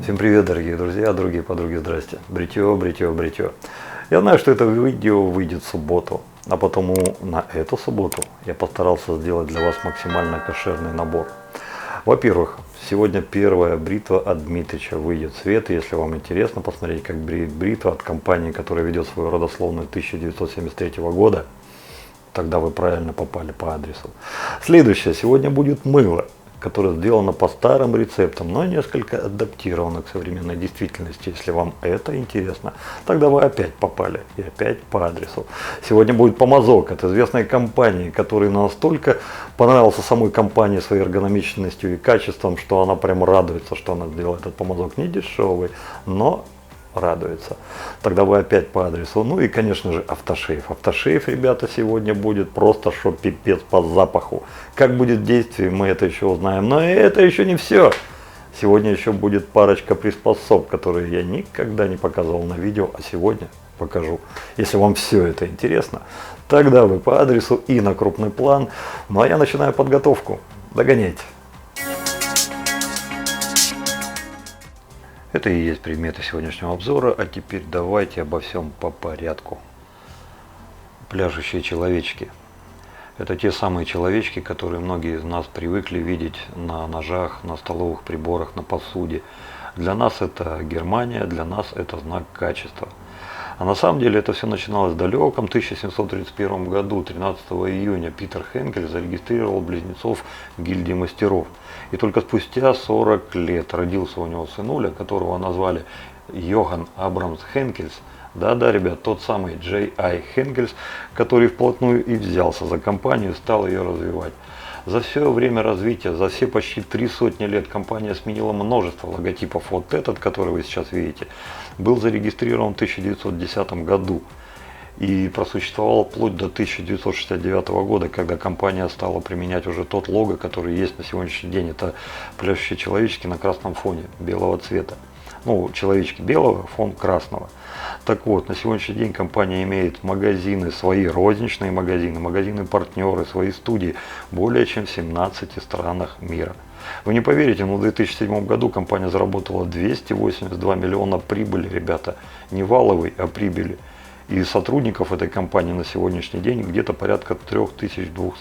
Всем привет, дорогие друзья, другие подруги, здрасте. Бритье. Я знаю, что это видео выйдет в субботу, а потому на эту субботу я постарался сделать для вас максимально кошерный набор. Во-первых, сегодня первая бритва от Дмитрича выйдет в свет. Если вам интересно посмотреть, как бреет бритва от компании, которая ведет свою родословную 1973 года, тогда вы правильно попали по адресу. Следующее. Сегодня будет мыло, которое сделано по старым рецептам, но несколько адаптировано к современной действительности. Если вам это интересно, тогда вы опять попали и опять по адресу. Сегодня будет помазок от известной компании, который настолько понравился самой компании своей эргономичностью и качеством, что она прям радуется, что она сделала этот помазок не дешевый, но радуется. Тогда вы опять по адресу. Ну и, конечно же, автошейв. Автошейв, ребята, сегодня будет просто шо пипец по запаху. Как будет действие, мы это еще узнаем. Но это еще не все. Сегодня еще будет парочка приспособ, которые я никогда не показывал на видео, а сегодня покажу. Если вам все это интересно, тогда вы по адресу и на крупный план. Ну а я начинаю подготовку. Догоняйте. Это и есть предметы сегодняшнего обзора, а теперь давайте обо всем по порядку. Пляшущие человечки. Это те самые человечки, которые многие из нас привыкли видеть на ножах, на столовых приборах, на посуде. Для нас это Германия, для нас это знак качества. А на самом деле это все начиналось в далеком 1731 году, 13 июня, Питер Хенкель зарегистрировал близнецов гильдии мастеров. И только спустя 40 лет родился у него сынуля, которого назвали Йоганн Абрамс Хенкельс. Да-да, ребят, тот самый J.I. Хенкельс, который вплотную и взялся за компанию и стал ее развивать. За все время развития, за все почти 300 лет компания сменила множество логотипов. Вот этот, который вы сейчас видите, был зарегистрирован в 1910 году и просуществовал вплоть до 1969 года, когда компания стала применять уже тот лого, который есть на сегодняшний день. Это пляшущие человечки на красном фоне белого цвета. Ну, человечки белого, фон красного. Так вот, на сегодняшний день компания имеет магазины, свои розничные магазины, магазины-партнеры, свои студии более чем в 17 странах мира. Вы не поверите, но в 2007 году компания заработала 282 миллиона прибыли, ребята, не валовой, а прибыли. И сотрудников этой компании на сегодняшний день где-то порядка 3200.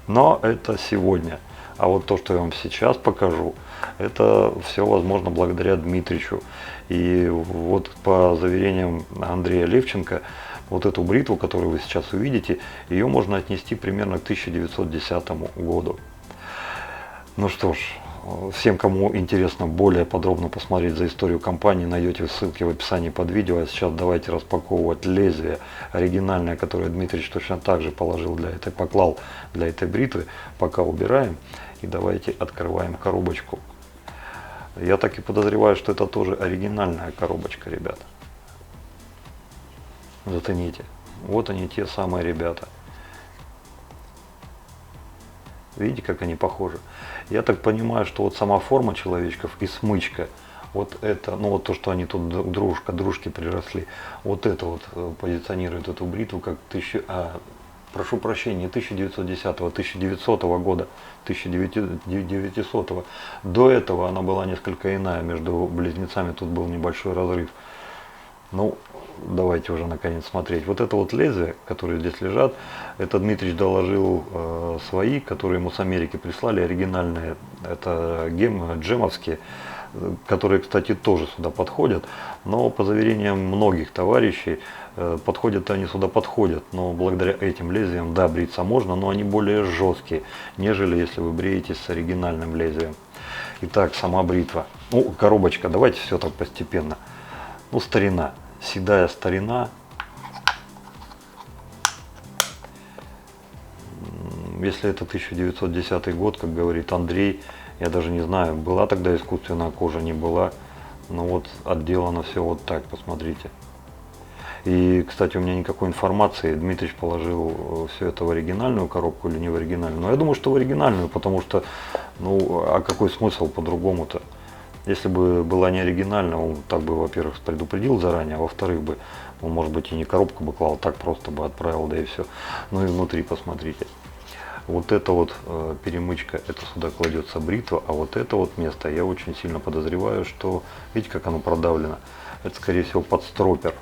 Но это сегодня. А вот то, что я вам сейчас покажу, это все возможно благодаря Дмитричу. И вот по заверениям Андрея Левченко, вот эту бритву, которую вы сейчас увидите, ее можно отнести примерно к 1910 году. Ну что ж, всем, кому интересно более подробно посмотреть за историю компании, найдете ссылки в описании под видео. А сейчас давайте распаковывать лезвие оригинальное, которое Дмитрич точно так же поклал для этой бритвы. Пока убираем. И давайте открываем коробочку. Я так и подозреваю, что это тоже оригинальная коробочка, ребята. Зацените. Вот они, те самые ребята. Видите, как они похожи? Я так понимаю, что вот сама форма человечков и смычка, вот это, ну вот то, что они тут дружка дружки приросли, вот это вот позиционирует эту бритву как прошу прощения, не 1910, а 1900 года, 1900. До этого она была несколько иная, между близнецами тут был небольшой разрыв. Ну, давайте уже наконец смотреть. Вот это вот лезвие, которые здесь лежат, это Дмитрич доложил свои, которые ему с Америки прислали, оригинальные, это джемовские, которые, кстати, тоже сюда подходят, но по заверениям многих товарищей, подходят они сюда подходят, но благодаря этим лезвиям, да, бриться можно, но они более жесткие, нежели если вы бреетесь с оригинальным лезвием. Итак, сама бритва. Ну, коробочка, давайте все так постепенно. Ну, старина, седая старина. Если это 1910 год, как говорит Андрей, я даже не знаю, была тогда искусственная кожа, не была. Но вот отделано все вот так, посмотрите. И, кстати, у меня никакой информации, Дмитрич положил все это в оригинальную коробку или не в оригинальную. Но я думаю, что в оригинальную, потому что, ну, а какой смысл по-другому-то? Если бы была не оригинальная, он так бы, во-первых, предупредил заранее, а во-вторых бы, он, может быть, и не коробку бы клал, так просто бы отправил, да и все. Ну и внутри посмотрите. Вот это вот перемычка, это сюда кладется бритва, а вот это вот место я очень сильно подозреваю, что, видите, как оно продавлено, это скорее всего под стропер.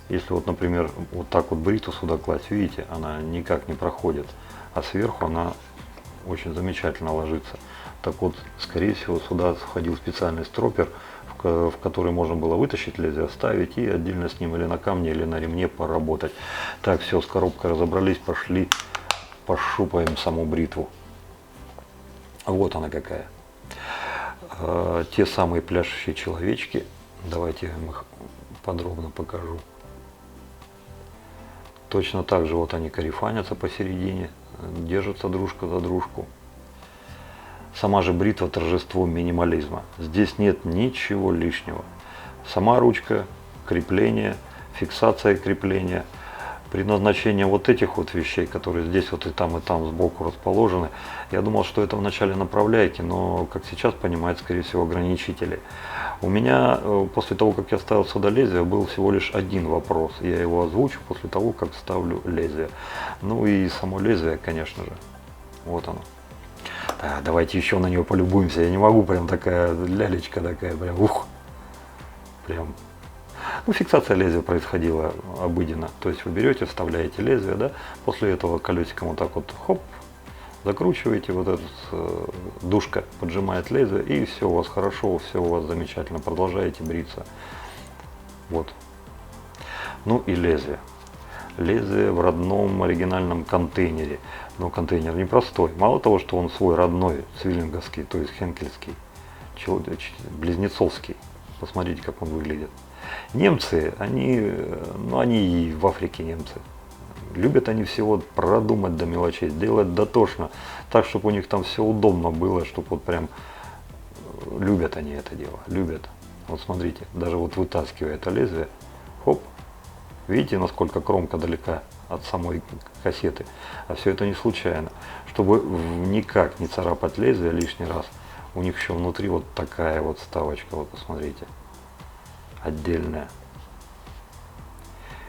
Если вот, например, вот так вот бритву сюда класть, видите, она никак не проходит, а сверху она очень замечательно ложится. Так вот, скорее всего, сюда входил специальный стропер, в который можно было вытащить лезвие, вставить и отдельно с ним или на камне, или на ремне поработать. Так, все, с коробкой разобрались, пошли пощупаем саму бритву. Вот она какая. Те самые пляшущие человечки. Давайте я вам их подробно покажу. Точно так же вот они корефанятся посередине, держатся дружка за дружку. Сама же бритва — торжество минимализма. Здесь нет ничего лишнего. Сама ручка, крепление, фиксация крепления, предназначение вот этих вот вещей, которые здесь вот и там сбоку расположены. Я думал, что это в начале направляйки, но, как сейчас понимаю, скорее всего, ограничители. У меня после того, как я ставил сюда лезвие, был всего лишь один вопрос. Я его озвучу после того, как ставлю лезвие. Ну и само лезвие, конечно же. Вот оно. Давайте еще на нее полюбуемся. Я не могу, прям такая лялечка такая, прям ух. Прям. Ну, фиксация лезвия происходила обыденно. То есть вы берете, вставляете лезвие, да, после этого колесиком вот так вот хоп, закручиваете, вот этот дужка поджимает лезвие, и все у вас хорошо, все у вас замечательно, продолжаете бриться. Вот. Ну и лезвие. Лезвие в родном оригинальном контейнере. Но контейнер непростой. Мало того, что он свой родной, цвиллинговский, то есть хенкельский, близнецовский. Посмотрите, как он выглядит. Немцы, они и в Африке немцы. Любят они всего продумать до мелочей, сделать дотошно, так, чтобы у них там все удобно было, чтобы вот прям любят они это дело, любят. Вот смотрите, даже вот вытаскивая это лезвие, хоп, видите, насколько кромка далека от самой кассеты, а все это не случайно. Чтобы никак не царапать лезвие лишний раз, у них еще внутри вот такая вот вставочка, вот посмотрите, отдельная.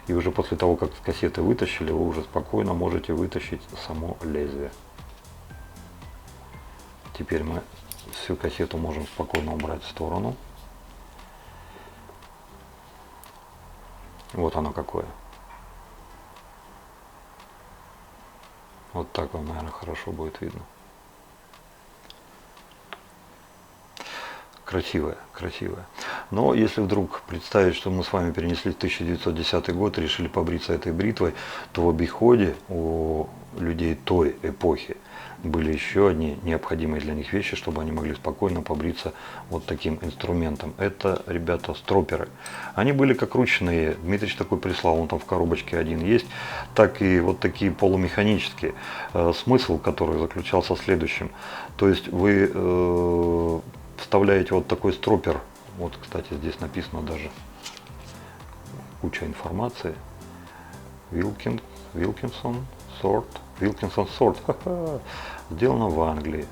И уже после того, как с кассеты вытащили, вы уже спокойно можете вытащить само лезвие. Теперь мы всю кассету можем спокойно убрать в сторону. Вот оно какое. Вот так вам, наверное, хорошо будет видно. Красивая, красивая. Но если вдруг представить, что мы с вами перенеслись в 1910 год и решили побриться этой бритвой, то в обиходе у людей той эпохи были еще одни необходимые для них вещи, чтобы они могли спокойно побриться вот таким инструментом. Это, ребята, строперы. Они были как ручные. Дмитрич такой прислал, он там в коробочке один есть. Так и вот такие полумеханические. Смысл, который заключался в следующем. То есть вы вставляете вот такой стропер. Вот, кстати, здесь написано даже куча информации. Wilkinson Sword. Сделано в Англии.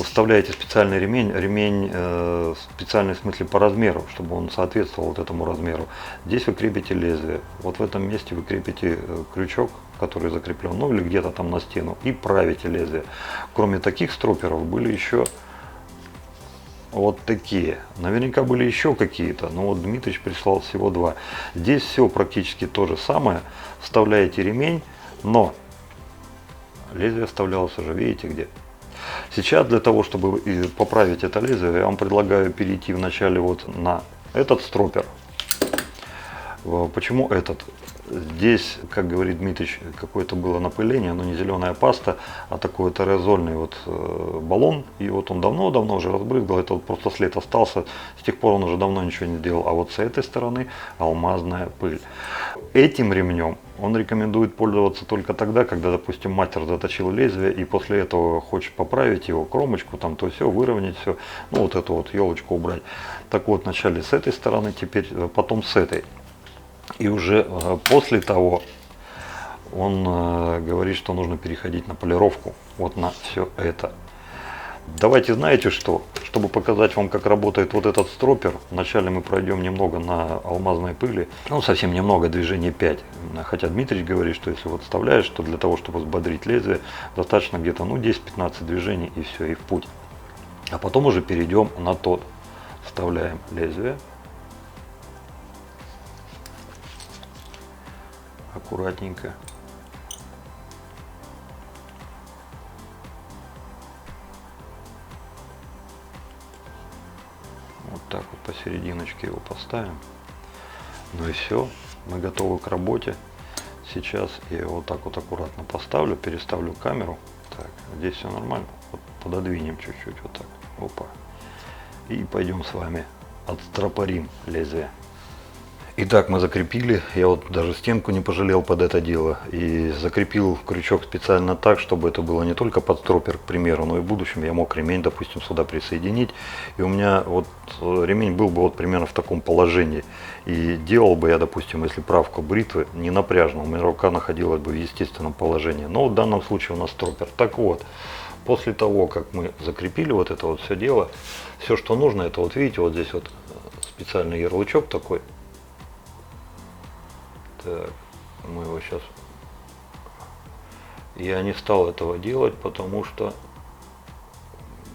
Вставляете специальный ремень специальный в смысле по размеру, чтобы он соответствовал вот этому размеру. Здесь вы крепите лезвие. Вот в этом месте вы крепите крючок, который закреплен, ну или где-то там на стену, и правите лезвие. Кроме таких строперов были еще вот такие. Наверняка были еще какие-то, но вот Дмитрич прислал всего два. Здесь все практически то же самое. Вставляете ремень, но лезвие вставлялось уже, видите где. Сейчас для того, чтобы поправить это лезвие, я вам предлагаю перейти вначале вот на этот стропер. Почему этот? Здесь, как говорит Дмитрич, какое-то было напыление, но не зеленая паста, а такой вот аэрозольный вот баллон. И вот он давно-давно уже разбрызгал, это вот просто след остался. С тех пор он уже давно ничего не сделал. А вот с этой стороны алмазная пыль. Этим ремнем он рекомендует пользоваться только тогда, когда, допустим, мастер заточил лезвие и после этого хочет поправить его кромочку, там то все, выровнять все, ну вот эту вот елочку убрать. Так вот, вначале с этой стороны, теперь потом с этой. И уже после того он говорит, что нужно переходить на полировку, вот на все это. Давайте, знаете что, чтобы показать вам, как работает вот этот стропер, вначале мы пройдем немного на алмазной пыли, ну совсем немного, движение 5. Хотя Дмитрий говорит, что если вот вставляешь, то для того, чтобы взбодрить лезвие, достаточно где-то 10-15 движений и все, и в путь. А потом уже перейдем на тот. Вставляем лезвие. Аккуратненько. Вот так вот посерединочке его поставим. Ну и все, мы готовы к работе. Сейчас я его вот так вот аккуратно поставлю, переставлю камеру. Так, здесь все нормально. Вот пододвинем чуть-чуть вот так. Опа. И пойдем с вами отстропорим лезвие. Итак, мы закрепили, я вот даже стенку не пожалел под это дело, и закрепил крючок специально так, чтобы это было не только под стропер, к примеру, но и в будущем я мог ремень, допустим, сюда присоединить, и у меня вот ремень был бы вот примерно в таком положении, и делал бы я, допустим, если правку бритвы не напряжно, у меня рука находилась бы в естественном положении, но в данном случае у нас стропер. Так вот, после того, как мы закрепили вот это вот все дело, все, что нужно, это вот видите, вот здесь вот специальный ярлычок такой. Так, мы его сейчас... Я не стал этого делать, потому что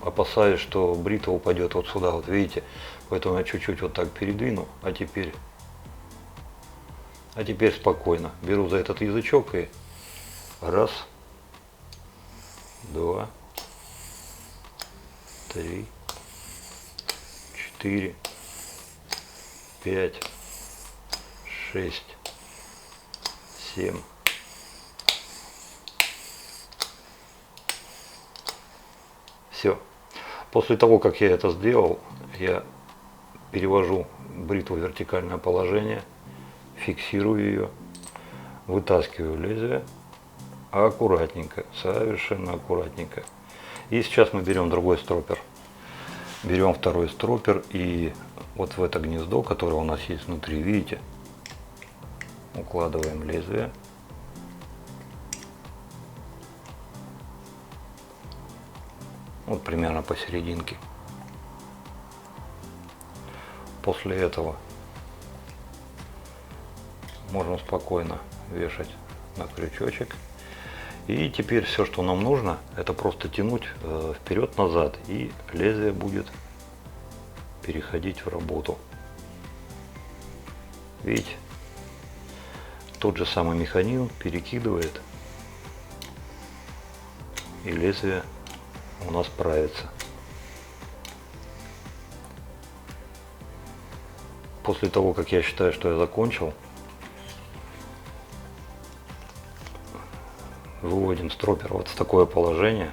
опасаюсь, что бритва упадет вот сюда, вот видите. Поэтому я чуть-чуть вот так передвину, а теперь спокойно. Беру за этот язычок и раз, два, три, 4, 5, 6, 7. Все. После того, как я это сделал, я перевожу бритву в вертикальное положение, фиксирую ее, вытаскиваю лезвие аккуратненько, совершенно аккуратненько. И сейчас мы берем другой стропер. Берем второй стропер и вот в это гнездо, которое у нас есть внутри, видите, укладываем лезвие. Вот примерно посерединке. После этого можем спокойно вешать на крючочек. И теперь все, что нам нужно, это просто тянуть вперед-назад, и лезвие будет переходить в работу. Видите? Тот же самый механизм перекидывает, и лезвие у нас правится. После того, как я считаю, что я закончил, выводим стропер вот в такое положение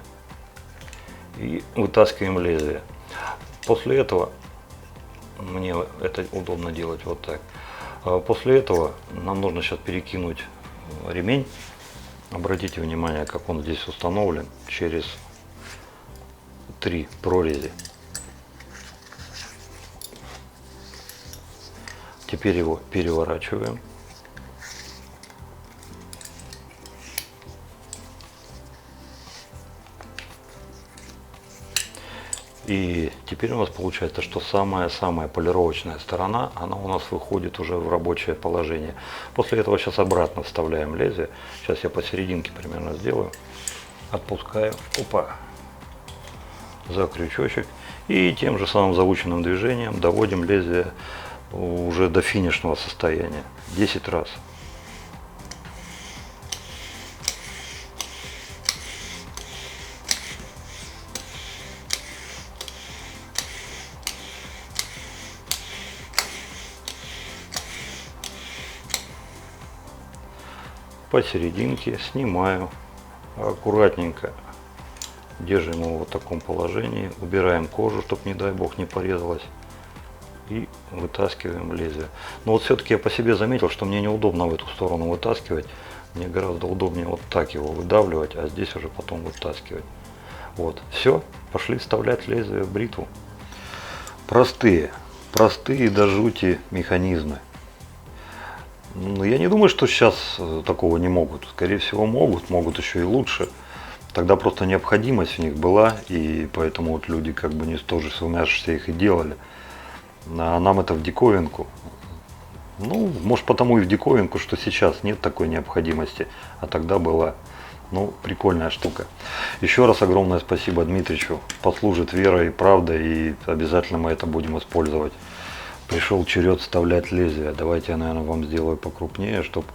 и вытаскиваем лезвие. После этого, мне это удобно делать вот так. После этого нам нужно сейчас перекинуть ремень. Обратите внимание, как он здесь установлен через 3 прорези. Теперь его переворачиваем. И теперь у нас получается, что самая-самая полировочная сторона, она у нас выходит уже в рабочее положение. После этого сейчас обратно вставляем лезвие. Сейчас я посерединке примерно сделаю. Отпускаю. Опа. За крючочек. И тем же самым заученным движением доводим лезвие уже до финишного состояния. 10 раз. Посерединке снимаю, аккуратненько держим его в таком положении, убираем кожу, чтобы, не дай бог, не порезалась, и вытаскиваем лезвие. Но вот все-таки я по себе заметил, что мне неудобно в эту сторону вытаскивать, мне гораздо удобнее вот так его выдавливать, а здесь уже потом вытаскивать. Вот, все, пошли вставлять лезвие в бритву. Простые до жути механизмы. Но я не думаю, что сейчас такого не могут. Скорее всего, могут еще и лучше. Тогда просто необходимость в них была, и поэтому вот люди как бы не тоже сумяшися их и делали. А нам это в диковинку. Ну, может потому и в диковинку, что сейчас нет такой необходимости, а тогда была. Ну, прикольная штука. Еще раз огромное спасибо Дмитричу. Послужит верой и правдой, и обязательно мы это будем использовать. Пришел черед вставлять лезвие. Давайте я, наверное, вам сделаю покрупнее, чтобы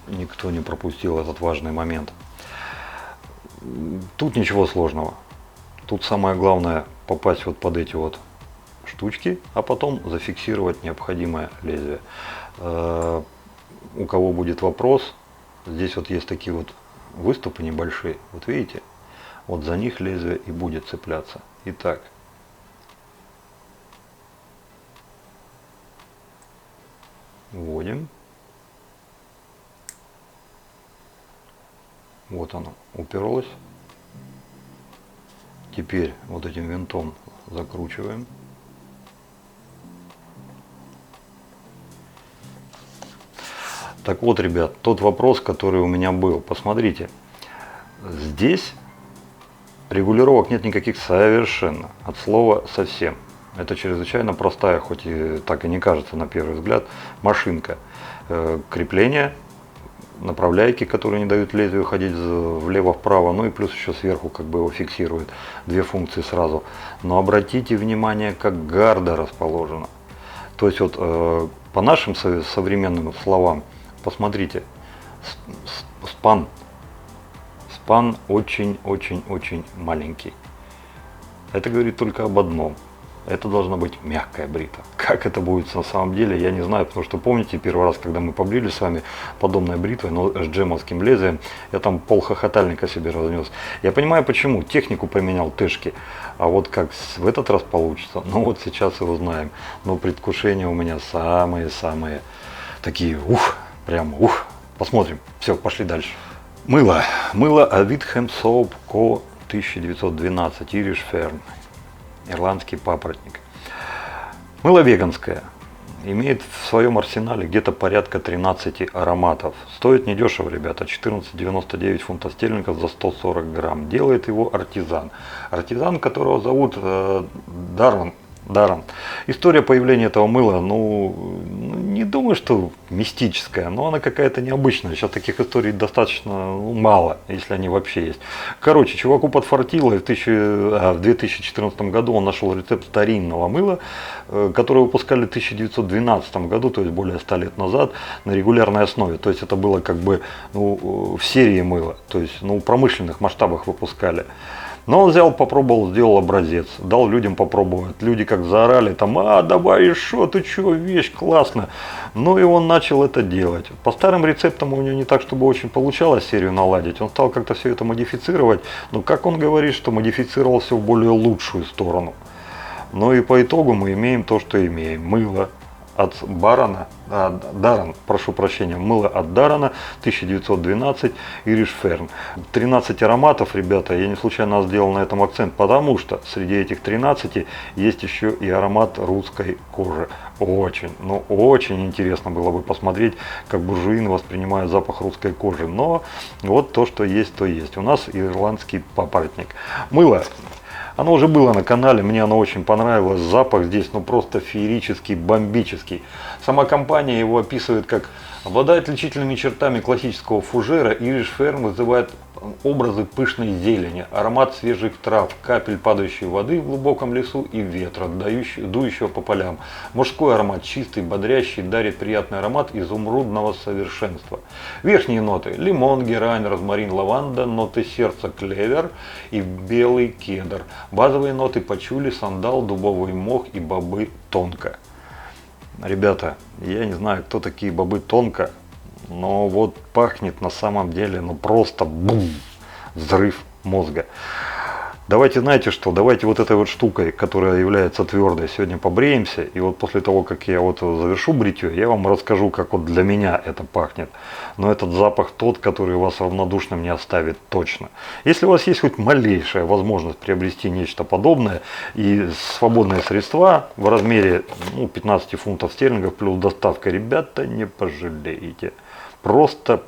никто не пропустил этот важный момент. Тут ничего сложного. Тут самое главное попасть вот под эти вот штучки, а потом зафиксировать необходимое лезвие. У кого будет вопрос, здесь вот есть такие вот выступы небольшие, вот видите, вот за них лезвие и будет цепляться. Итак, вводим. Вот оно уперлось. Теперь вот этим винтом закручиваем. Так вот, ребят, тот вопрос, который у меня был. Посмотрите, здесь регулировок нет никаких совершенно, от слова совсем. Это чрезвычайно простая, хоть и так и не кажется на первый взгляд, машинка. Крепление, направляйки, которые не дают лезвию ходить влево-вправо, ну и плюс еще сверху как бы его фиксирует. Две функции сразу. Но обратите внимание, как гарда расположена. То есть вот по нашим современным словам, посмотрите, спан очень-очень-очень маленький. Это говорит только об одном. Это должна быть мягкая брита. Как это будет на самом деле, я не знаю, потому что помните, первый раз, когда мы побрили с вами подобной бритвой, но с джемовским лезвием, я там полхохотальника себе разнес. Я понимаю почему, технику поменял тэшки, а вот как в этот раз получится, ну вот сейчас и узнаем. Но предвкушения у меня самые-самые такие, прям, посмотрим. Все, пошли дальше. Мыло Avitham Soap Co. 1912, Irish Fern. Ирландский папоротник. Мыло веганское. Имеет в своем арсенале где-то порядка 13 ароматов. Стоит недешево, ребята, 14,99 фунтов стерлингов за 140 грамм. Делает его артизан. Артизан, которого зовут Даррен. История появления этого мыла, не думаю, что мистическая, но она какая-то необычная. Сейчас таких историй достаточно мало, если они вообще есть. Короче, чуваку подфартило, и в 2014 году он нашел рецепт старинного мыла, которое выпускали в 1912 году, то есть более 100 лет назад, на регулярной основе. То есть это было как бы в серии мыла, то есть в промышленных масштабах выпускали. Но он взял, попробовал, сделал образец, дал людям попробовать. Люди как заорали, там, давай еще, ты что, вещь классная. Ну и он начал это делать. По старым рецептам у него не так, чтобы очень получалось серию наладить. Он стал как-то все это модифицировать. Но как он говорит, что модифицировал все в более лучшую сторону. Ну и по итогу мы имеем то, что имеем. Мыло от Даррен, прошу прощения, мыло от Даррена, 1912, Irish Fern. 13 ароматов, ребята, я не случайно сделал на этом акцент, потому что среди этих 13 есть еще и аромат русской кожи. Очень интересно было бы посмотреть, как буржуины воспринимают запах русской кожи. Но вот то, что есть, то есть. У нас ирландский папоротник. Мыло. Оно уже было на канале, мне оно очень понравилось, запах здесь просто феерический, бомбический. Сама компания его описывает как обладает отличительными чертами классического фужера, Irish Fern вызывает образы пышной зелени, аромат свежих трав, капель падающей воды в глубоком лесу и ветра, дующего по полям. Мужской аромат чистый, бодрящий, дарит приятный аромат изумрудного совершенства. Верхние ноты: лимон, герань, розмарин, лаванда, ноты сердца, клевер и белый кедр. Базовые ноты: пачули, сандал, дубовый мох и бобы тонко. Ребята, я не знаю, кто такие бобы тонко, но вот пахнет на самом деле, просто бум, взрыв мозга. Давайте, знаете что, давайте вот этой вот штукой, которая является твердой, сегодня побреемся. И вот после того, как я завершу бритье, я вам расскажу, как для меня это пахнет. Но этот запах тот, который вас равнодушным не оставит точно. Если у вас есть хоть малейшая возможность приобрести нечто подобное и свободные средства в размере 15 фунтов стерлингов плюс доставка, ребята, не пожалеете. Просто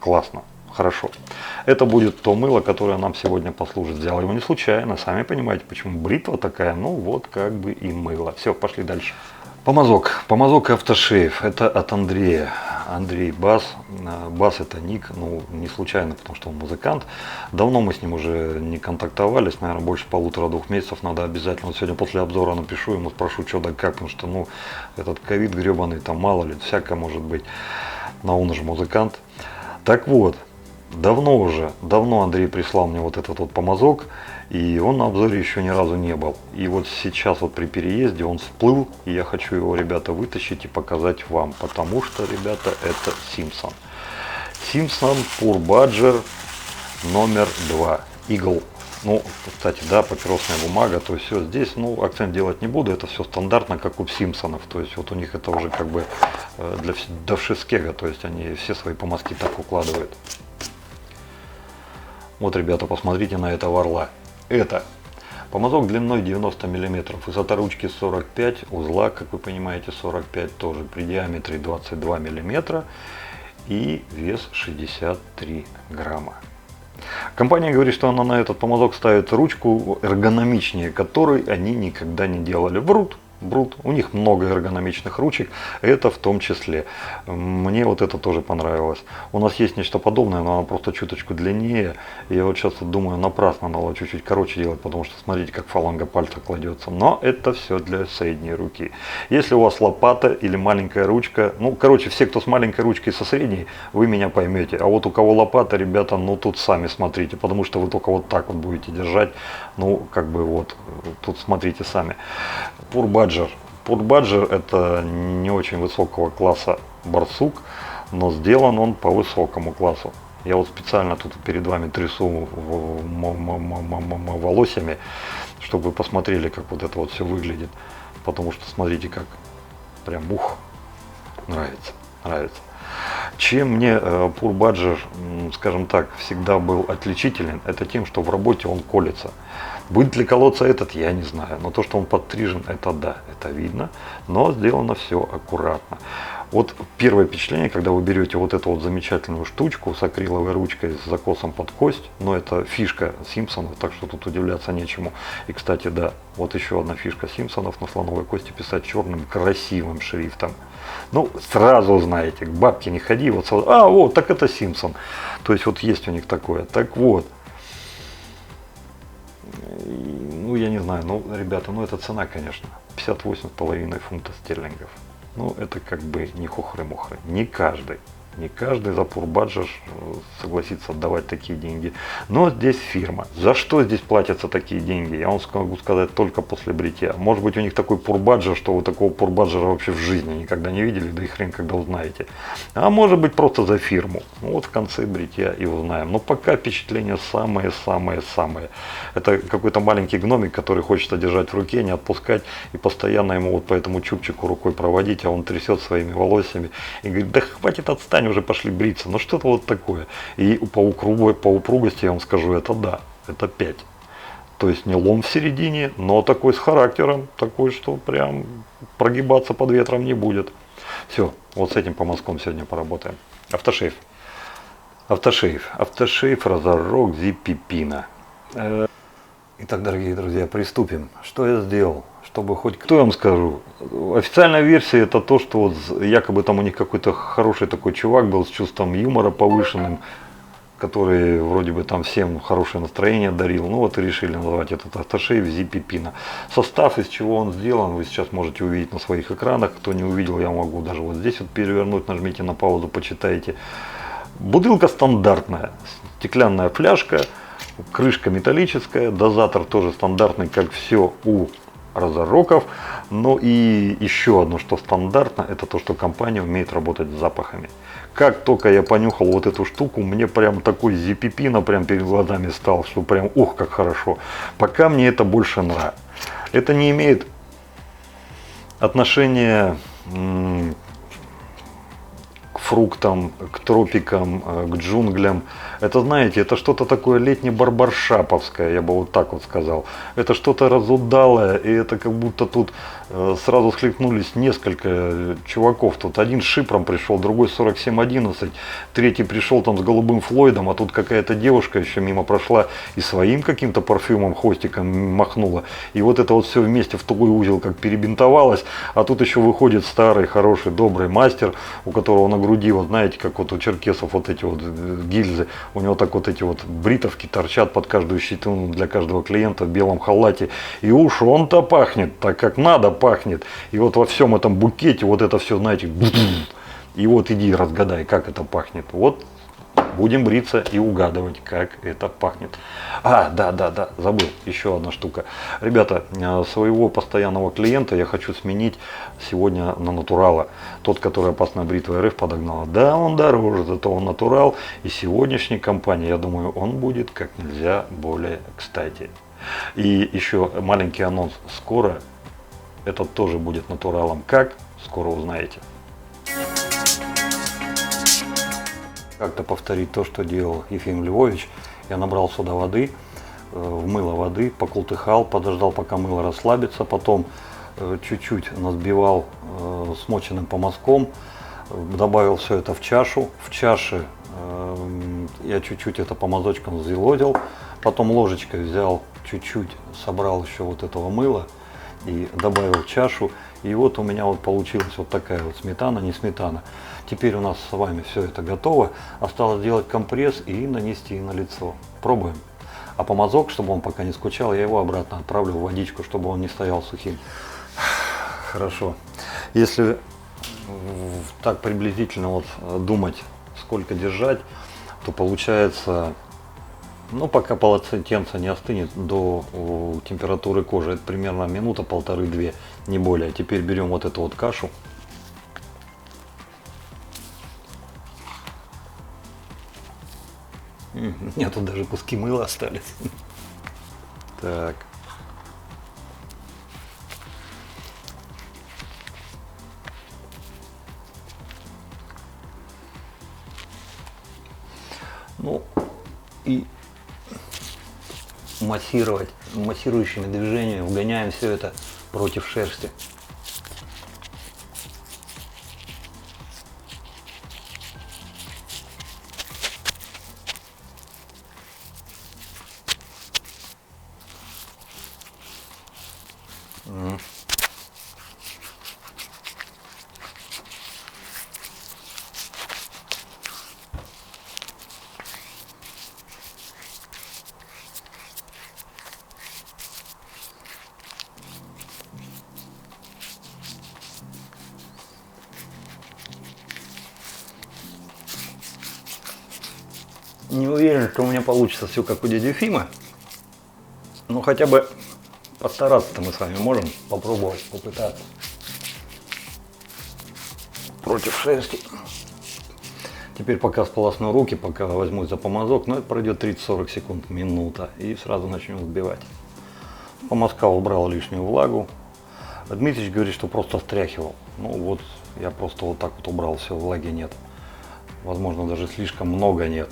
классно. Хорошо. Это будет то мыло, которое нам сегодня послужит. Взял его не случайно, сами понимаете, почему бритва такая, ну вот как бы и мыло. Все, пошли дальше. Помазок. Помазок автошейв. Это от Андрея. Андрей Бас. Бас это ник, ну не случайно, потому что он музыкант. Давно мы с ним уже не контактовались, наверное, больше 1,5-2 месяцев. Надо обязательно, вот сегодня после обзора напишу ему, спрошу, что да как, потому что, ну, этот ковид гребаный, там мало ли, всякое может быть. Но он же музыкант. Так вот, давно Андрей прислал мне вот этот вот помазок, и он на обзоре еще ни разу не был. И вот сейчас вот при переезде он всплыл, и я хочу его, ребята, вытащить и показать вам, потому что, ребята, это Simpson. Simpson Pure Badger номер 2, Eagle. Ну, кстати, да, папиросная бумага, то есть все здесь, ну, акцент делать не буду, это все стандартно, как у Симпсонов, то есть вот у них это уже как бы для Довшескега, то есть они все свои помазки так укладывают. Вот, ребята, посмотрите на этого орла. Это помазок длиной 90 мм, высота ручки 45, узла, как вы понимаете, 45 тоже, при диаметре 22 мм и вес 63 грамма. Компания говорит, что она на этот помазок ставит ручку эргономичнее, которой они никогда не делали. Брут. У них много эргономичных ручек, это в том числе. Мне вот это тоже понравилось. У нас есть нечто подобное, но оно просто чуточку длиннее. Я вот сейчас думаю, напрасно надо чуть-чуть короче делать, потому что смотрите, как фаланга пальца кладется. Но это все для средней руки. Если у вас лопата или маленькая ручка, ну, короче, все, кто с маленькой ручкой и со средней, вы меня поймете. А вот у кого лопата, ребята, ну, тут сами смотрите, потому что вы только вот так вот будете держать. Ну, как бы вот, тут смотрите сами. Pure Badger это не очень высокого класса барсук, но сделан он по высокому классу. Я вот специально тут перед вами трясу волосами, чтобы вы посмотрели, как вот это вот все выглядит. Потому что смотрите, как прям нравится. Чем мне Pure Badger, скажем так, всегда был отличителен, это тем, что в работе он колется. Будет ли колоться этот, я не знаю, но то, что он подстрижен, это да, это видно, но сделано все аккуратно. Вот первое впечатление, когда вы берете вот эту вот замечательную штучку с акриловой ручкой с закосом под кость, но это фишка Симпсонов, так что тут удивляться нечему. И, кстати, да, вот еще одна фишка Симпсонов: на слоновой кости писать черным красивым шрифтом. Ну, сразу знаете, к бабке не ходи, вот сразу, вот, так это Симпсон. То есть вот есть у них такое. Так вот, ну, я не знаю, ну, ребята, ну, это цена, конечно, 58,5 фунтов стерлингов. Ну, это как бы не хухры-мухры. Не каждый за Pure Badger согласится отдавать такие деньги. Но здесь фирма. За что здесь платятся такие деньги? Я вам могу сказать только после бритья. Может быть, у них такой Pure Badger, что вы такого Pure Badger вообще в жизни никогда не видели, да и хрен когда узнаете. А может быть, просто за фирму. Ну, вот в конце бритья и узнаем. Но пока впечатление самое. Это какой-то маленький гномик, который хочет держать в руке, не отпускать и постоянно ему вот по этому чубчику рукой проводить, а он трясет своими волосами и говорит: да хватит, отстань, уже пошли бриться. Ну что-то вот такое. И по упругости я вам скажу, это да, это 5. То есть не лом в середине, но такой с характером, такой, что прям прогибаться под ветром не будет. Все, вот с этим помазком сегодня поработаем. Автошейв Разорок Зиппипина. Итак, дорогие друзья, приступим. Что я сделал? Чтобы хоть кто, я вам скажу. Официальная версия это то, что вот якобы там у них какой-то хороший такой чувак был с чувством юмора повышенным, который вроде бы там всем хорошее настроение дарил. Ну вот и решили называть этот автошейв Зиппипина. Состав, из чего он сделан, вы сейчас можете увидеть на своих экранах. Кто не увидел, я могу даже вот здесь вот перевернуть, нажмите на паузу, почитайте. Бутылка стандартная, стеклянная фляжка, крышка металлическая, дозатор тоже стандартный, как все у Разороков. Но и еще одно, что стандартно, это то, что компания умеет работать с запахами. Как только я понюхал вот эту штуку, мне прям такой Зиппипина прям перед глазами стал, что прям ух, как хорошо. Пока мне это больше нравится. Это не имеет отношения к фруктам, к тропикам, к джунглям. Это, знаете, это что-то такое летне-барбаршаповское, я бы вот так вот сказал. Это что-то разудалое, и это как будто тут сразу схлестнулись несколько чуваков. Тут один с шипром пришел, другой с 4711, третий пришел там с голубым Флойдом, а тут какая-то девушка еще мимо прошла и своим каким-то парфюмом, хвостиком махнула. И вот это вот все вместе в тугой узел как перебинтовалось, а тут еще выходит старый, хороший, добрый мастер, у которого на груди, вот знаете, как вот у черкесов вот эти вот гильзы, у него так вот эти вот бритовки торчат под каждую щетину для каждого клиента в белом халате. И уж он-то пахнет так, как надо пахнет. И вот во всем этом букете вот это все, знаете, и вот иди разгадай, как это пахнет. Вот будем бриться и угадывать, как это пахнет. Да, забыл, еще одна штука. Ребята, своего постоянного клиента я хочу сменить сегодня на натурала. Тот, который опасная бритва РФ подогнала. Да, он дороже, зато он натурал. И сегодняшней компании, я думаю, он будет как нельзя более кстати. И еще маленький анонс. Скоро этот тоже будет натуралом. Как? Скоро узнаете. Как-то повторить то, что делал Ефим Львович. Я набрал сюда воды, в мыло воды, покултыхал, подождал, пока мыло расслабится, потом чуть-чуть насбивал смоченным помазком, добавил все это в чашу. В чаше я чуть-чуть это помазочком взъелозил, потом ложечкой взял, чуть-чуть собрал еще вот этого мыла и добавил в чашу. И вот у меня вот получилась вот такая вот сметана, не сметана. Теперь у нас с вами все это готово. Осталось сделать компресс и нанести на лицо. Пробуем. А помазок, чтобы он пока не скучал, я его обратно отправлю в водичку, чтобы он не стоял сухим. Хорошо. Если так приблизительно вот думать, сколько держать, то получается, ну, пока полотенце не остынет до температуры кожи, это примерно минута, полторы-две, не более. Теперь берем вот эту вот кашу. У меня тут даже куски мыла остались. Так. Ну и массирующими движениями вгоняем все это против шерсти. Не уверен, что у меня получится все как у дяди Ефима. Но хотя бы постараться-то мы с вами можем попробовать, попытаться. Против шерсти. Теперь пока сполосну руки, пока возьмусь за помазок, но это пройдет 30-40 секунд, минута. И сразу начнем взбивать. Помазка убрал лишнюю влагу. Дмитрич говорит, что просто встряхивал. Ну вот, я просто вот так вот убрал, все, влаги нет. Возможно, даже слишком много нет.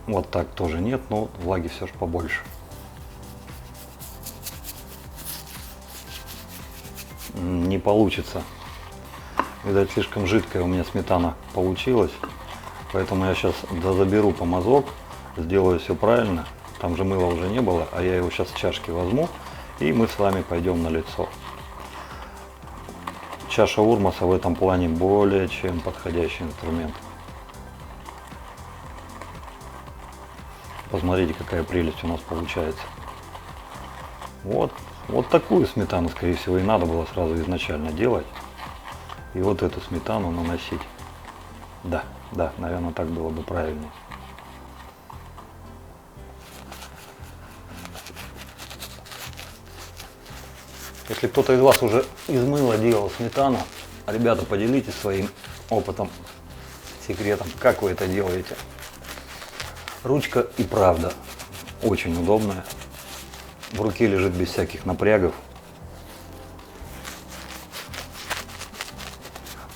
Вот так тоже нет, но влаги все же побольше. Не получится. Видать, слишком жидкая у меня сметана получилась. Поэтому я сейчас дозаберу помазок, сделаю все правильно. Там же мыла уже не было, а я его сейчас в чашке возьму. И мы с вами пойдем на лицо. Чаша Урмаса в этом плане более чем подходящий инструмент. Посмотрите, какая прелесть у нас получается. Вот такую сметану, скорее всего, и надо было сразу изначально делать. И вот эту сметану наносить. Да, наверное, так было бы правильнее. Если кто-то из вас уже из мыла делал сметану, ребята, поделитесь своим опытом, секретом, как вы это делаете. Ручка и правда очень удобная. В руке лежит без всяких напрягов.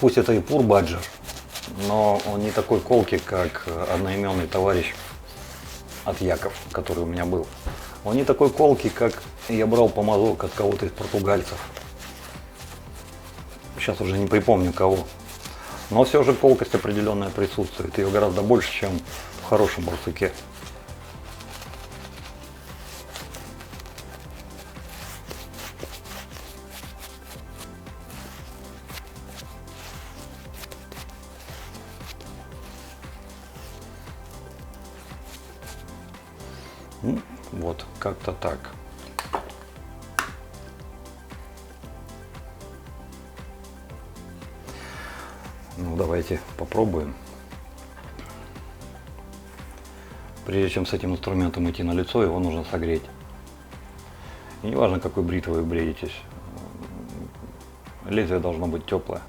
Пусть это и Пур-Баджер, но он не такой колкий, как одноименный товарищ от Яков, который у меня был. Он не такой колкий, как я брал помазок от кого-то из португальцев. Сейчас уже не припомню кого. Но все же колкость определенная присутствует. Ее гораздо больше, чем в хорошем барсуке. Вот, как-то так. Ну, давайте попробуем. Прежде чем с этим инструментом идти на лицо, его нужно согреть. И не важно, какой бритвой вы бреетесь, лезвие должно быть теплое.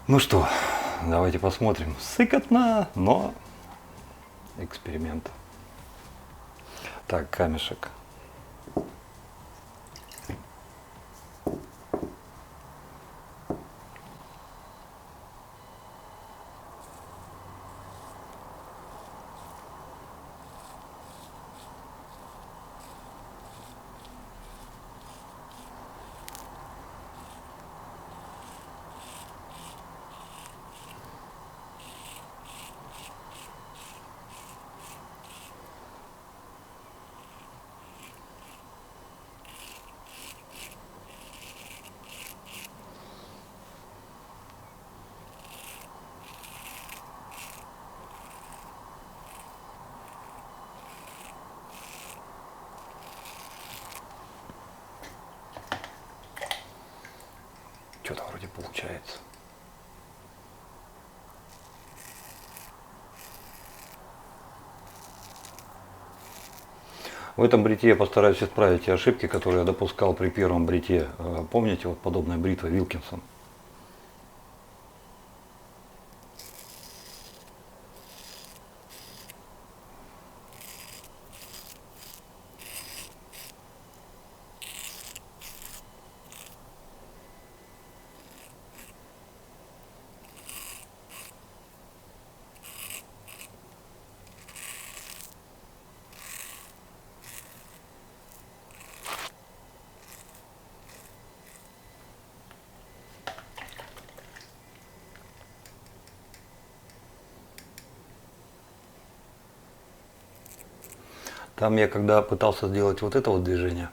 Ну что, давайте посмотрим. Сыкотно, но эксперимент. Так, камешек. Что-то вроде получается. В этом бритье я постараюсь исправить те ошибки, которые я допускал при первом бритье. Помните, вот подобная бритва Вилкинсон? Там я когда пытался сделать вот это вот движение,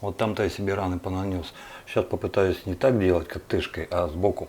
вот там-то я себе раны понанес. Сейчас попытаюсь не так делать, как тышкой, а сбоку.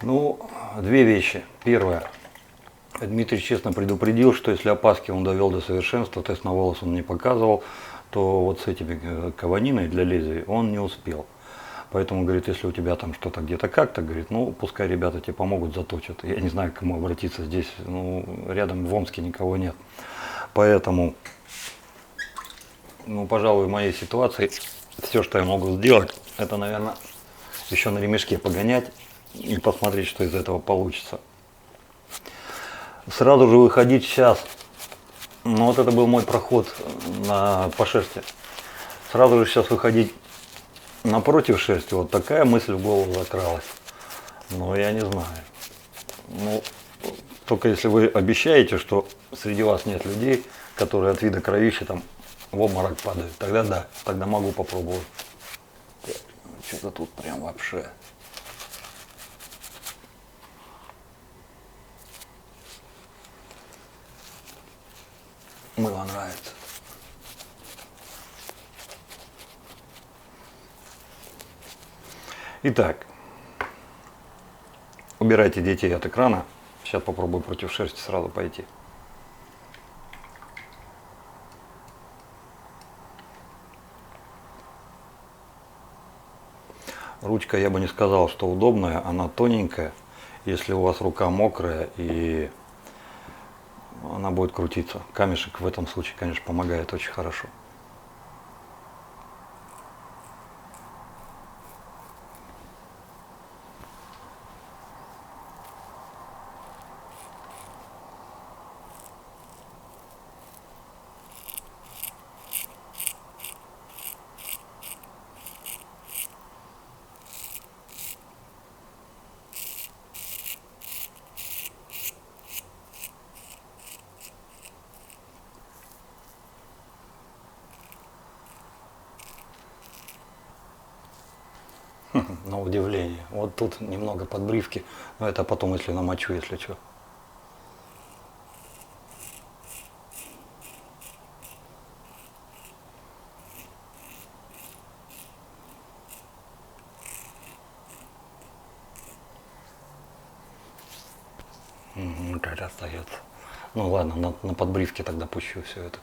Ну, две вещи. Первое. Дмитрий честно предупредил, что если опаски он довел до совершенства, тест на волос он не показывал, то вот с этими каваниной для лезвий он не успел. Поэтому, говорит, если у тебя там что-то где-то как-то, говорит, ну, пускай ребята тебе помогут, заточат. Я не знаю, к кому обратиться здесь, ну, рядом в Омске никого нет. Поэтому, ну, пожалуй, в моей ситуации все, что я могу сделать, это, наверное, еще на ремешке погонять и посмотреть, что из этого получится. Сразу же выходить сейчас. Ну вот это был мой проход по шерсти. Сразу же сейчас выходить напротив шерсти. Вот такая мысль в голову закралась. Но я не знаю. Ну, только если вы обещаете, что среди вас нет людей, которые от вида кровища там в обморок падают, тогда да, тогда могу попробовать. Что-то тут прям вообще. Мыло нравится. Итак, убирайте детей от экрана. Сейчас попробую против шерсти сразу пойти. Ручка, я бы не сказал, что удобная, она тоненькая. Если у вас рука мокрая, и она будет крутиться. Камешек в этом случае, конечно, помогает очень хорошо. На удивление. Вот тут немного подбривки, но это потом, если намочу, если что. Как остается. Ну ладно, на подбривке тогда пущу все это.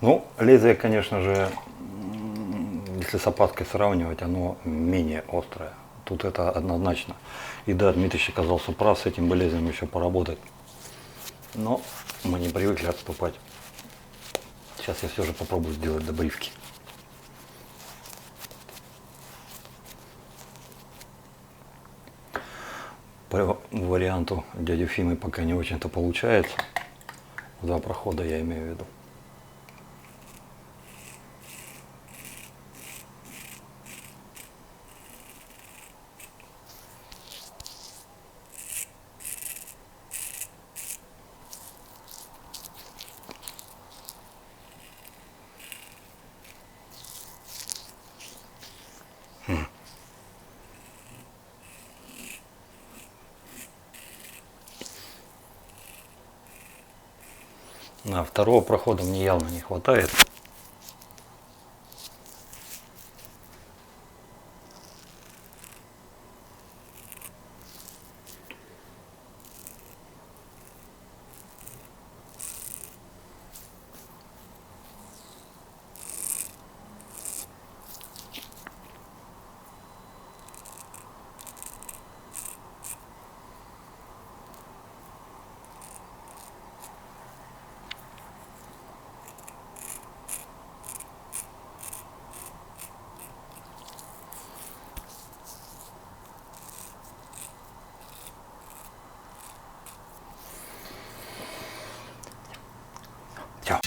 Ну, лезвие, конечно же, если с опаской сравнивать, оно менее острое. Тут это однозначно. И да, Дмитрич оказался прав, с этим бы лезвием еще поработать. Но мы не привыкли отступать. Сейчас я все же попробую сделать добривки. По варианту дяди Фимы пока не очень-то получается. Два прохода я имею в виду. А второго прохода мне явно не хватает. Все.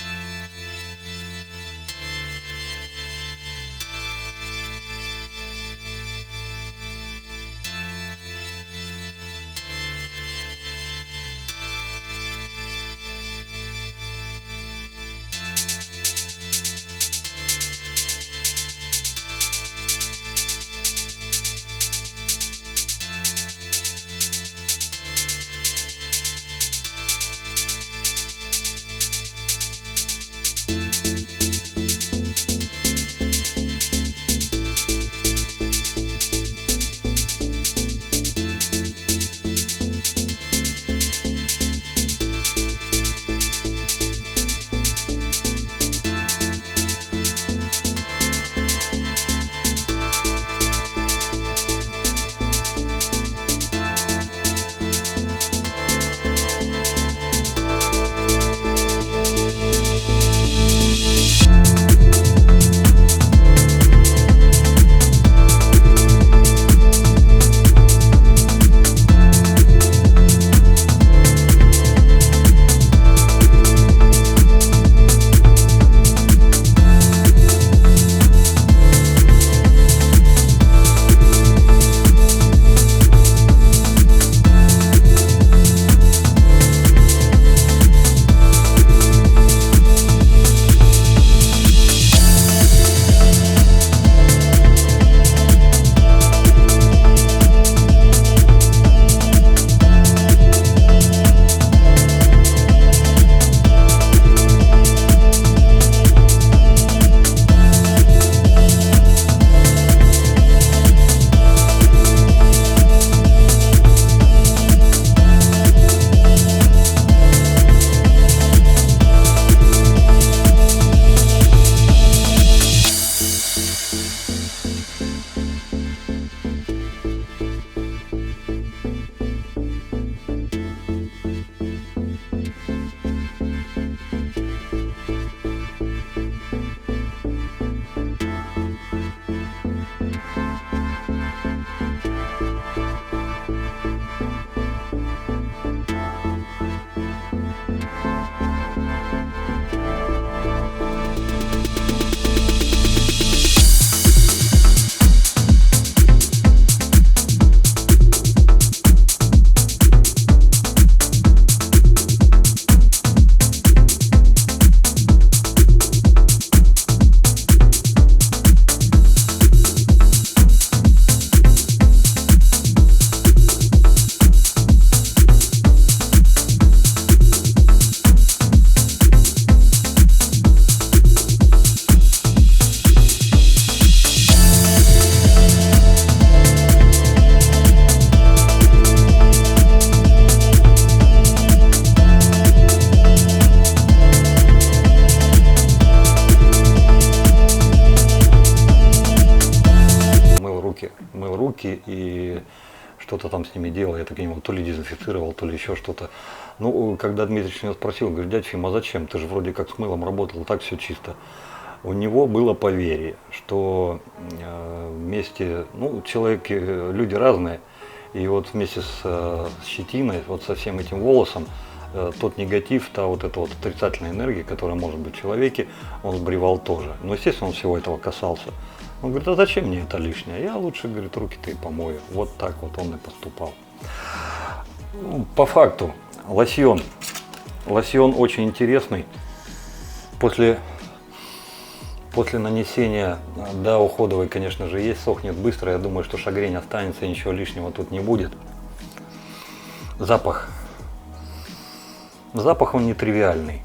руки и что-то там с ними делал, я так понимаю, то ли дезинфицировал, то ли еще что-то. Ну, когда Дмитрий меня спросил, говорит, дядь Фим, а зачем? Ты же вроде как с мылом работал, так все чисто. У него было поверье, что вместе, ну, человек, люди разные, и вот вместе с щетиной, вот со всем этим волосом, тот негатив, та вот эта вот отрицательная энергия, которая может быть в человеке, он сбривал тоже. Но, естественно, он всего этого касался. Он говорит, а зачем мне это лишнее? Я лучше, говорит, руки-то и помою. Вот так вот он и поступал. По факту, лосьон. Лосьон очень интересный. После нанесения, да, уходовый, конечно же, есть, сохнет быстро. Я думаю, что шагрень останется, ничего лишнего тут не будет. Запах. Запах он нетривиальный.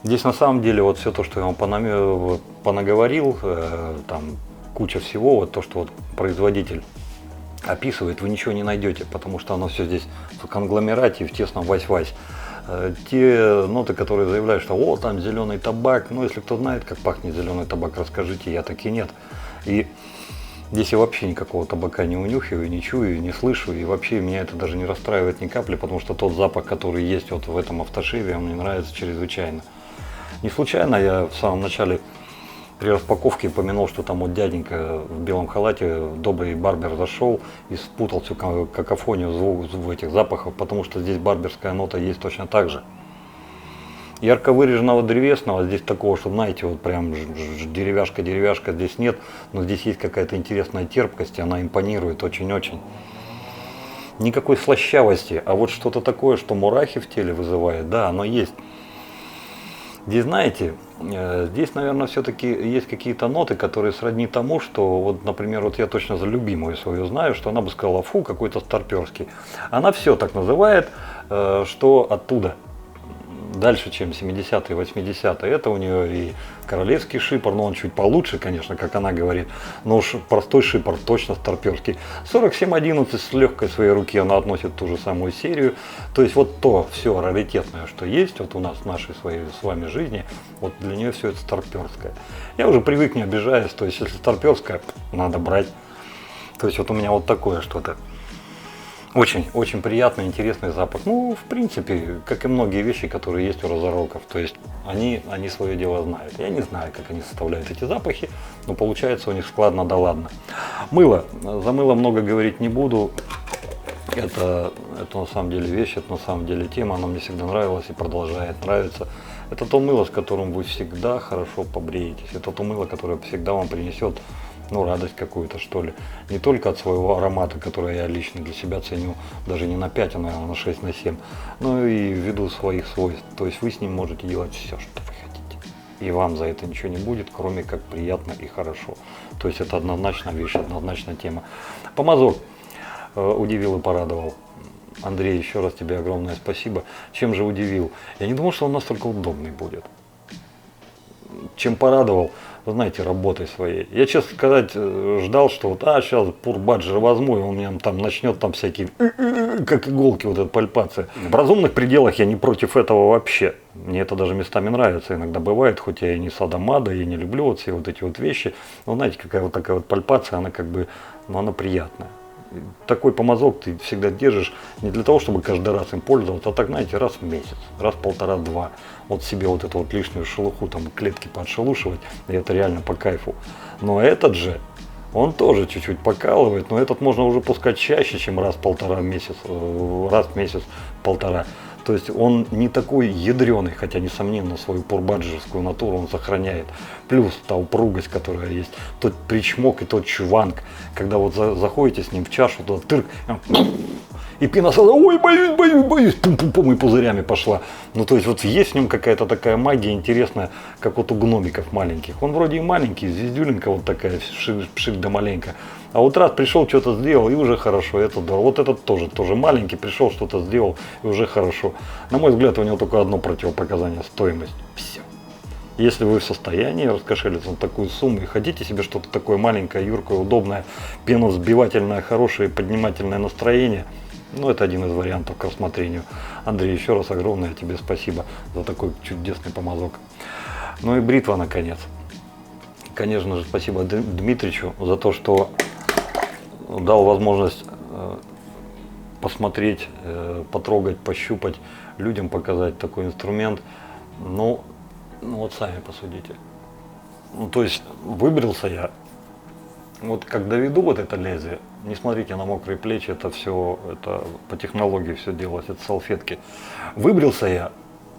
Здесь на самом деле вот все то, что я вам понаговорил, там куча всего, вот то, что вот производитель описывает, вы ничего не найдете, потому что оно все здесь в конгломерате, в тесном вась-вась. Те ноты, которые заявляют, что о, там зеленый табак, ну если кто знает, как пахнет зеленый табак, расскажите, я таки нет. И здесь я вообще никакого табака не унюхиваю, не чую, не слышу, и вообще меня это даже не расстраивает ни капли, потому что тот запах, который есть вот в этом автошиве, он мне нравится чрезвычайно. Не случайно я в самом начале при распаковке упомянул, что там вот дяденька в белом халате, добрый барбер, зашел и спутал всю какофонию звук этих запахов, потому что здесь барберская нота есть точно так же. Ярко выраженного древесного, здесь такого, что, знаете, вот прям деревяшка здесь нет, но здесь есть какая-то интересная терпкость, и она импонирует очень-очень. Никакой слащавости, а вот что-то такое, что мурахи в теле вызывает, да, оно есть. Здесь, знаете, здесь, наверное, все-таки есть какие-то ноты, которые сродни тому, что, вот, например, вот я точно за любимую свою знаю, что она бы сказала, фу, какой-то старперский. Она все так называет, что оттуда, дальше, чем 70-е, 80-е, это у нее и королевский шипор, но он чуть получше, конечно, как она говорит, но уж простой шипор точно старперский. 4711 с легкой своей руки она относит ту же самую серию, то есть вот то все раритетное, что есть вот у нас в нашей своей с вами жизни, вот для нее все это старперское. Я уже привык, не обижаясь, то есть если старперское, надо брать, то есть вот у меня вот такое что-то. Очень приятный, интересный запах. Ну, в принципе, как и многие вещи, которые есть у разороков. То есть они свое дело знают. Я не знаю, как они составляют эти запахи, но получается у них складно да ладно. Мыло. За мыло много говорить не буду. Это на самом деле вещь, это на самом деле тема. Она мне всегда нравилась и продолжает нравиться. Это то мыло, с которым вы всегда хорошо побреетесь. Это то мыло, которое всегда вам принесет, ну, радость какую-то, что ли. Не только от своего аромата, который я лично для себя ценю, даже не на 5, а, наверное, на 6, на 7, но и ввиду своих свойств. То есть вы с ним можете делать все, что вы хотите. И вам за это ничего не будет, кроме как приятно и хорошо. То есть это однозначно вещь, однозначно тема. Помазок удивил и порадовал. Андрей, еще раз тебе огромное спасибо. Чем же удивил? Я не думал, что он настолько удобный будет. Чем порадовал? Вы знаете, работой своей. Я, честно сказать, ждал, что вот, сейчас пурбаджер возьму, и он мне там начнет там всякие, как иголки, вот эта пальпация. В разумных пределах я не против этого вообще. Мне это даже местами нравится, иногда бывает, хоть я и не садомада, и не люблю вот все вот эти вот вещи. Но знаете, какая вот такая вот пальпация, она как бы, ну, она приятная. Такой помазок ты всегда держишь не для того, чтобы каждый раз им пользоваться, а так, знаете, раз в месяц, раз в полтора-два. Вот себе вот эту вот лишнюю шелуху, там, клетки поотшелушивать, и это реально по кайфу. Но этот же, он тоже чуть-чуть покалывает, но этот можно уже пускать чаще, чем раз в месяц, полтора. То есть он не такой ядреный, хотя, несомненно, свою пурбаджерскую натуру он сохраняет. Плюс та упругость, которая есть, тот причмок и тот чванг, когда вот заходите с ним в чашу, туда тырк, и пена сразу, ой, боюсь, пум-пум-пум, и пузырями пошла. Ну, то есть вот есть в нем какая-то такая магия интересная, как вот у гномиков маленьких. Он вроде и маленький, звездюленька вот такая, пшик да маленько. А вот раз пришел, что-то сделал, и уже хорошо, это здорово. Вот этот тоже маленький, пришел, что-то сделал, и уже хорошо. На мой взгляд, у него только одно противопоказание – стоимость. Все. Если вы в состоянии раскошелиться на такую сумму и хотите себе что-то такое маленькое, юркое, удобное, пеносбивательное, хорошее, поднимательное настроение, ну, это один из вариантов к рассмотрению. Андрей, еще раз огромное тебе спасибо за такой чудесный помазок. Ну и бритва, наконец. Конечно же, спасибо Дмитричу за то, что дал возможность посмотреть, потрогать, пощупать, людям показать такой инструмент. Ну вот сами посудите. Ну, то есть выбрился я. Вот как доведу вот это лезвие, не смотрите на мокрые плечи, это все, это по технологии все делалось, это салфетки. Выбрился я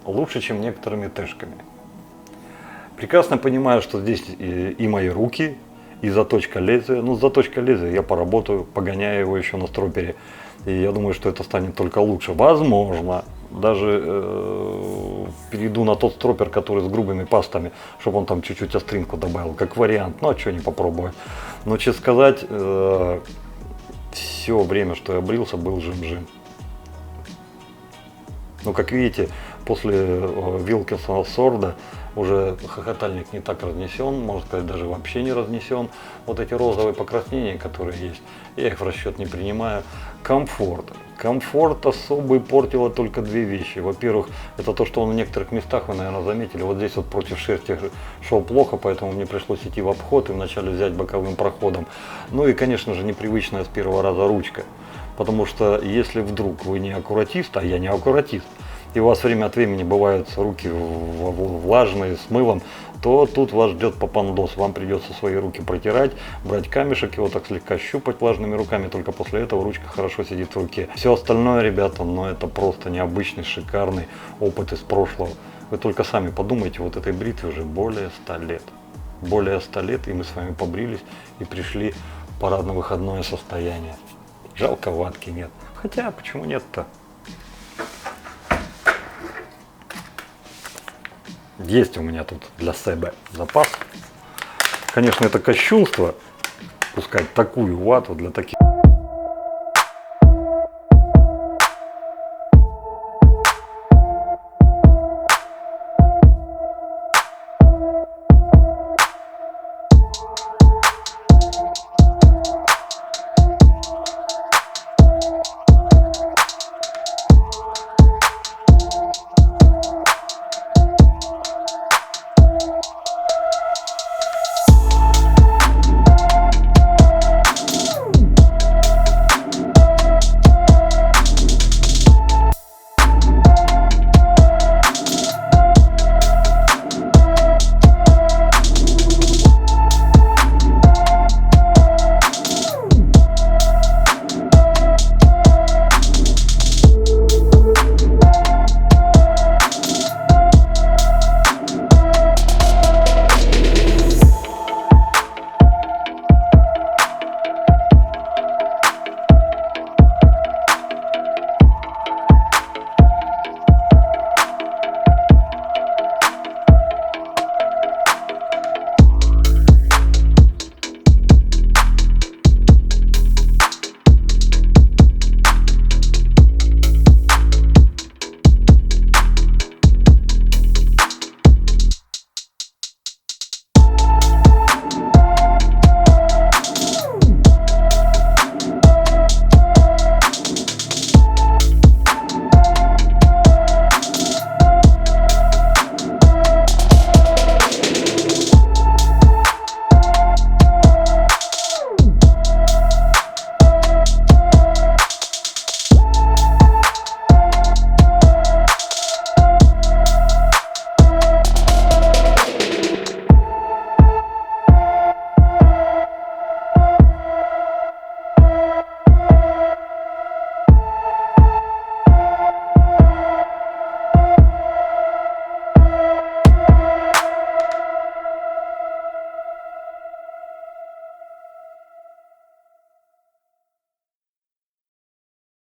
лучше, чем некоторыми тэшками. Прекрасно понимаю, что здесь и мои руки, и заточка лезвия. Ну, с заточкой лезвия я поработаю, погоняю его еще на стропере. И я думаю, что это станет только лучше. Возможно, даже перейду на тот стропер, который с грубыми пастами, чтобы он там чуть-чуть остринку добавил, как вариант. Ну, а что не попробовать. Но, честно сказать, все время, что я брился, был жим-жим. Ну, как видите, после Вилкинсона Сорда уже хохотальник не так разнесен, можно сказать, даже вообще не разнесен. Вот эти розовые покраснения, которые есть, я их в расчет не принимаю. Комфорт. Комфорт особый портило только две вещи. Во-первых, это то, что он в некоторых местах, вы, наверное, заметили, вот здесь вот против шерсти шел плохо, поэтому мне пришлось идти в обход и вначале взять боковым проходом. Ну и, конечно же, непривычная с первого раза ручка. Потому что если вдруг вы не аккуратист, а я не аккуратист, и у вас время от времени бывают руки влажные, с мылом, то тут вас ждет попандос. Вам придется свои руки протирать, брать камешек, его так слегка щупать влажными руками, только после этого ручка хорошо сидит в руке. Все остальное, ребята, это просто необычный, шикарный опыт из прошлого. Вы только сами подумайте, вот этой бритве уже более 100 лет. Более 100 лет, и мы с вами побрились и пришли в парадно-выходное состояние. Жалко, ватки нет. Хотя, почему нет-то? Есть у меня тут для себя запас. Конечно, это кощунство пускать такую вату для таких